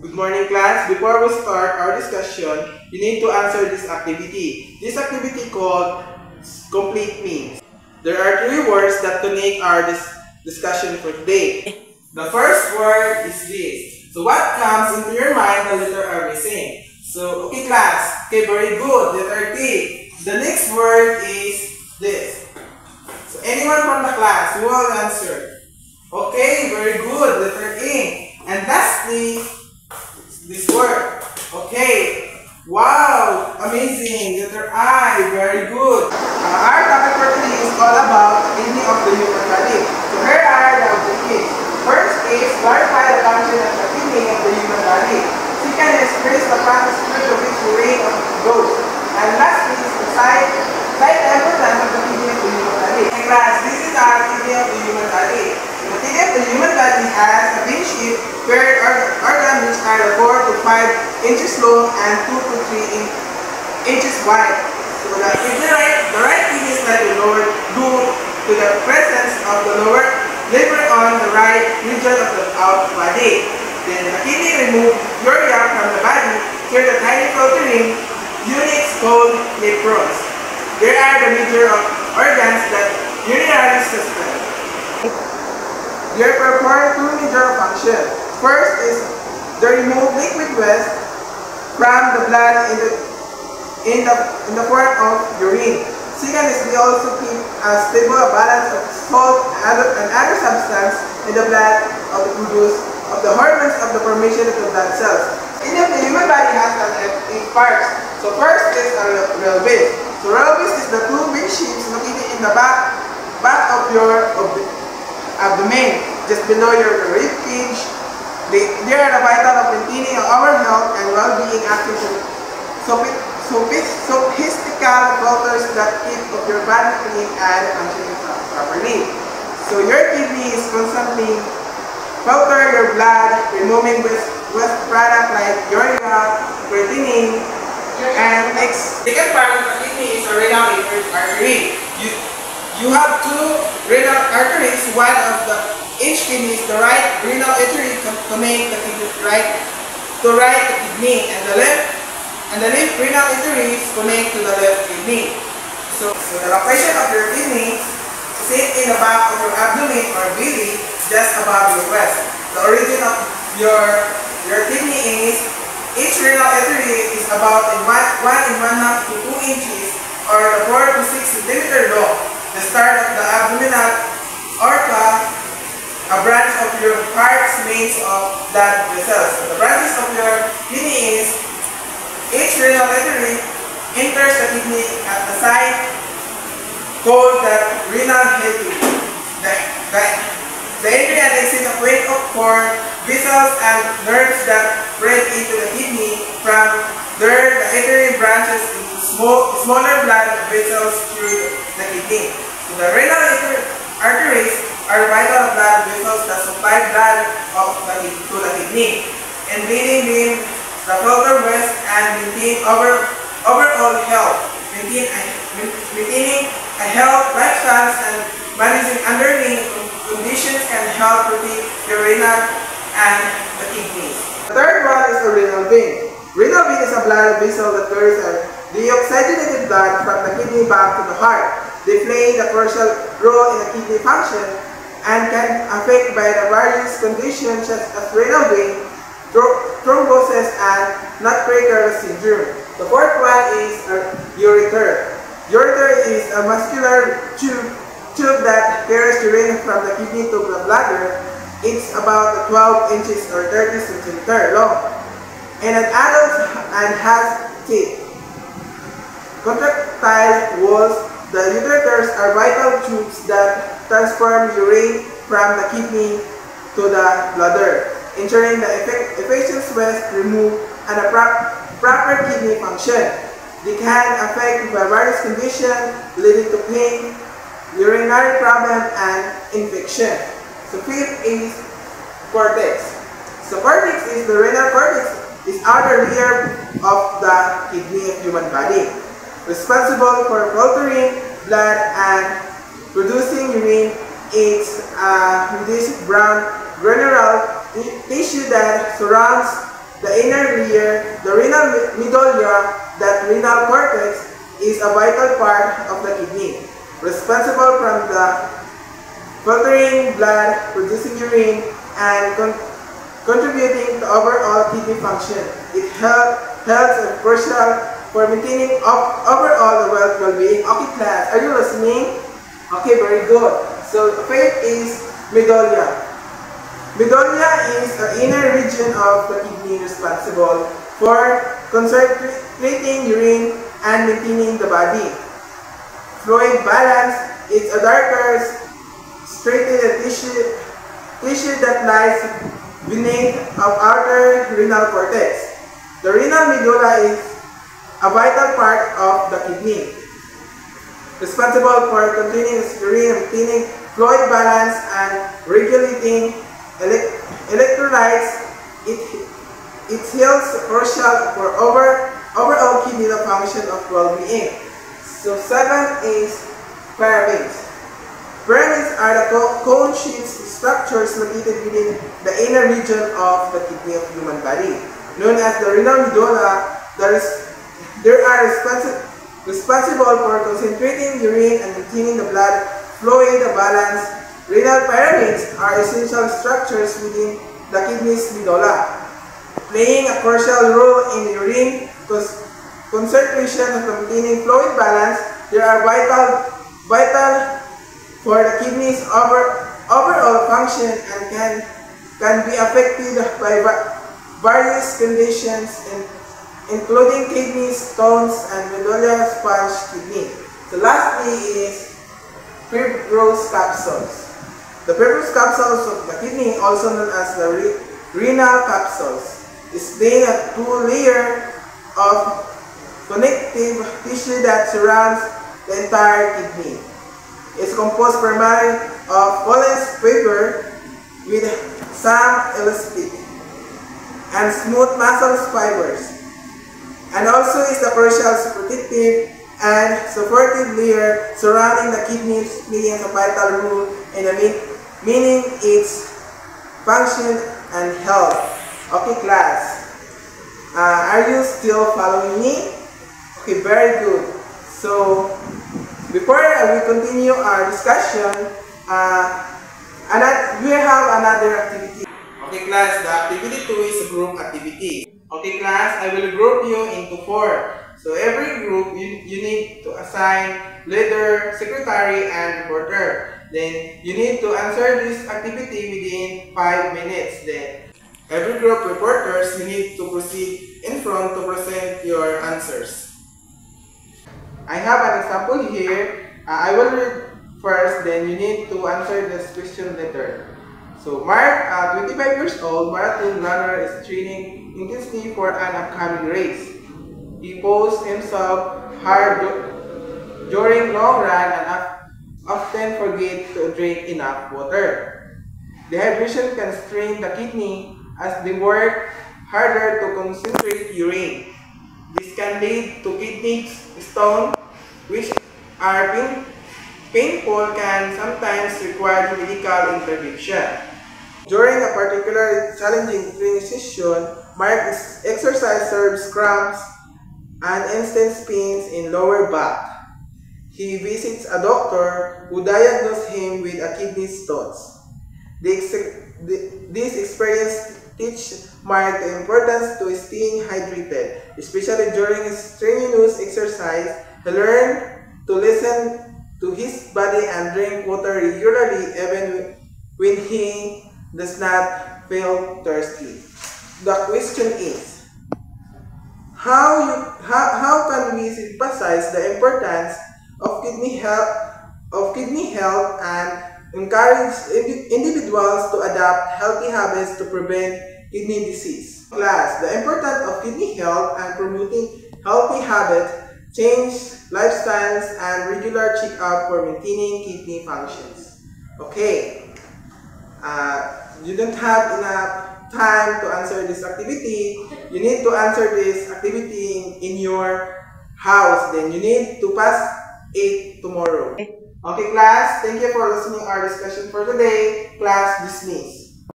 Good morning, class. Before we start our discussion, you need to answer this activity. This activity called Complete Me. There are three words that connect our discussion for today. The first word is this. So what comes into your mind the letter are missing? So, okay, class. Okay, very good. Letter T. The next word is this. So anyone from the class who will answer? Okay, very good. Letter A. And lastly, this word. Okay. Wow, amazing. Letter I, very good. Our topic for today is all about kidney of the human body. So here are the objectives. First is clarify the function of the kidney of the human body. Second is trace the process through which the rate of goes. And lastly is the cite the importance of the kidney of the human body. In class, this is our kidney of the human body. The kidney of the human body has a bean-shaped paired organ which are 4 to 5 inches long and 2 to 3 inches wide. So if the right kidney is slightly lower due to the presence of the lower liver on the right region of the out body. Then the kidney removes urea from the body through the tiny filtering units called nephrons. There are the major organs that urinary system. They perform two major functions. First is they remove liquid waste from the blood in the form of urine. Second is they also keep a stable balance of salt and other substance in the blood of the produce of the hormones of the formation of the blood cells. The human body has 8 parts. So first is a pelvis. So pelvis is the two big shapes located in the back of your abdomen, just below your rib cage. They are the vital of maintaining our health and well-being active sophistical filters that keep of your body clean and functioning properly. So your kidney is constantly filter your blood, removing waste product like urea, creatinine, and X. Second part of the kidney is a renal artery. You have two renal arteries. One of each kidney is the right renal artery connecting the kidney to the kidney, and the left renal arteries connect to the left kidney. So the location of your kidney sit in the back of your abdomen or belly, just above your breast. The origin of your kidney is each renal artery is about 1.5 to 2 inches or 4 to 6 centimeters long. The start of the abdominal aorta, a branch of your heart's mains of blood vessels. The branches of your kidney is each renal artery enters the kidney at the site called the renal head. The entry and exit of weight of 4 vessels and nerves that spread into the kidney. From there, the artery branches into smaller blood vessels through the kidney. So the renal arteries are vital blood vessels that supply blood to the kidney, and bleeding them the filter waste and maintain overall health. Maintaining a health lifestyle and managing underlying conditions can help protect the renal and the kidneys. The third one is the renal vein. Renal vein is a blood vessel that carries deoxygenated blood from the kidney back to the heart. They play the crucial role in the kidney function and can affect by the various conditions such as renal vein, thrombosis, and nutcracker syndrome. The fourth one is a ureter. Ureter is a muscular tube that carries urine from the kidney to the bladder. It's about 12 inches or 30 centimeters long, and an adult and has teeth. Contractile walls. The ureters are vital tubes that transform urine from the kidney to the bladder, ensuring the efficient waste removed and a proper kidney function. They can affect various conditions leading to pain, urinary problem, and infection. So fifth is cortex. So cortex is the renal cortex is outer layer of the kidney of human body, responsible for filtering blood and producing urine. It's a reddish brown granular tissue that surrounds the inner layer, the renal medulla, that renal cortex, is a vital part of the kidney, responsible from the filtering blood, producing urine, and contributing to overall kidney function. It helps and crucial for maintaining overall well-being. Okay, class, are you listening? Okay, very good. So, fifth is medulla. Medulla is the inner region of the kidney responsible for concentrating urine and maintaining the body fluid balance. It's a darker, straightened tissue that lies beneath of outer renal cortex. The renal medulla is a vital part of the kidney, responsible for containing urine, maintaining fluid balance, and regulating electrolytes. It helps crucial for overall kidney function of well-being. So 7 is pyramids. Pyramids are the cone-shaped structures located within the inner region of the kidney of human body, known as the renal medulla. They are responsible for concentrating urine and maintaining the blood fluid balance. Renal pyramids are essential structures within the kidney's medulla, playing a crucial role in urine concentration and maintaining fluid balance. They are vital for the kidney's overall function and can be affected by various conditions, including kidney stones and medullary sponge kidney. So lastly is fibrous capsules. The fibrous capsules of the kidney, also known as the renal capsules, is made of two-layer of connective tissue that surrounds the entire kidney. It's composed primarily of collagen fiber with some elastic and smooth muscle fibers, and also is the crucial protective and supportive layer surrounding the kidney, playing a vital role in meaning its function and health. Okay, class, are you still following me? Okay, very good. So before we continue our discussion, we have another activity. Okay, class, the activity 2 is a group activity. Okay, class, I will group you into 4. So every group, you need to assign leader, secretary, and reporter. Then you need to answer this activity within 5 minutes. Then every group reporters, you need to proceed in front to present your answers. I have an example here. I will read first, then you need to answer this question later. So Mark, 25 years old, marathon runner, is training intensely for an upcoming race. He pushes himself hard during long run and often forgets to drink enough water. Dehydration can strain the kidney as they work harder to concentrate urine. This can lead to kidney stones, which are painful, can sometimes require medical intervention. During a particularly challenging training session, Mark's exercise serves cramps and instant pains in lower back. He visits a doctor who diagnosed him with a kidney stones. This experience teaches Mark the importance to staying hydrated, especially during his strenuous exercise. He learned to listen to his body and drink water regularly even when he does not feel thirsty. The question is, how can we emphasize the importance of kidney health and encourage individuals to adopt healthy habits to prevent kidney disease? Class, the importance of kidney health and promoting healthy habits, change lifestyles, and regular checkup for maintaining kidney functions. Okay, you don't have enough time to answer this activity. You need to answer this activity in your house. Then you need to pass it tomorrow. Okay, class, thank you for listening to our discussion for today. Class dismissed.